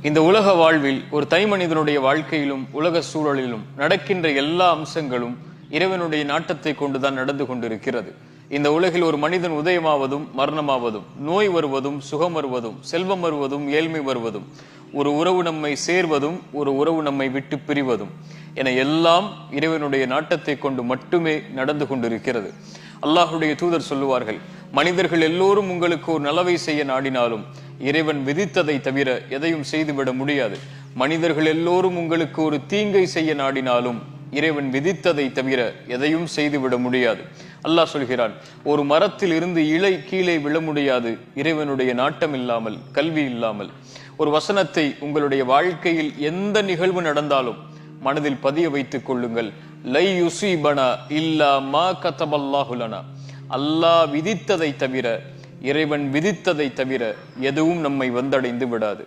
இந்த உலக வாழ்வில் ஒரு தனிமனிதனுடைய வாழ்க்கையிலும் உலக சூழலிலும் நடக்கின்ற எல்லா அம்சங்களும் இறைவனுடைய நாட்டத்தை கொண்டுதான் நடந்து கொண்டிருக்கிறது. இந்த உலகில் ஒரு மனிதன் உதயமாவதும் மரணமாவதும், நோய் வருவதும் சுகம் வருவதும், செல்வம் வருவதும் ஏழ்மை வருவதும், ஒரு உறவு நம்மை சேர்வதும் ஒரு உறவு நம்மை விட்டு பிரிவதும் என எல்லாம் இறைவனுடைய நாட்டத்தை கொண்டு மட்டுமே நடந்து கொண்டிருக்கிறது. அல்லாஹுடைய தூதர் சொல்லுவார்கள், மனிதர்கள் எல்லோரும் உங்களுக்கு ஒரு நலவை செய்ய நாடினாலும் இறைவன் விதித்ததை தவிர எதையும் செய்துவிட முடியாது. மனிதர்கள் எல்லோரும் உங்களுக்கு ஒரு தீங்கை செய்ய நாடினாலும் இறைவன் விதித்ததை தவிர எதையும் செய்துவிட முடியாது. அல்லாஹ் சொல்கிறான், ஒரு மரத்தில் இருந்து இலை கீழே விழ முடியாது இறைவனுடைய நாட்டம் இல்லாமல், கல்வி இல்லாமல். ஒரு வசனத்தை உங்களுடைய வாழ்க்கையில் எந்த நிகழ்வு நடந்தாலும் மனதில் பதிய வைத்துக் கொள்ளுங்கள். லை யுஸீபனா இல்லா மா கதபல்லாஹு லனா. அல்லாஹ் விதித்ததை தவிர, இறைவன் விதித்ததை தவிர எதுவும் நம்மை வந்தடைந்து விடாது.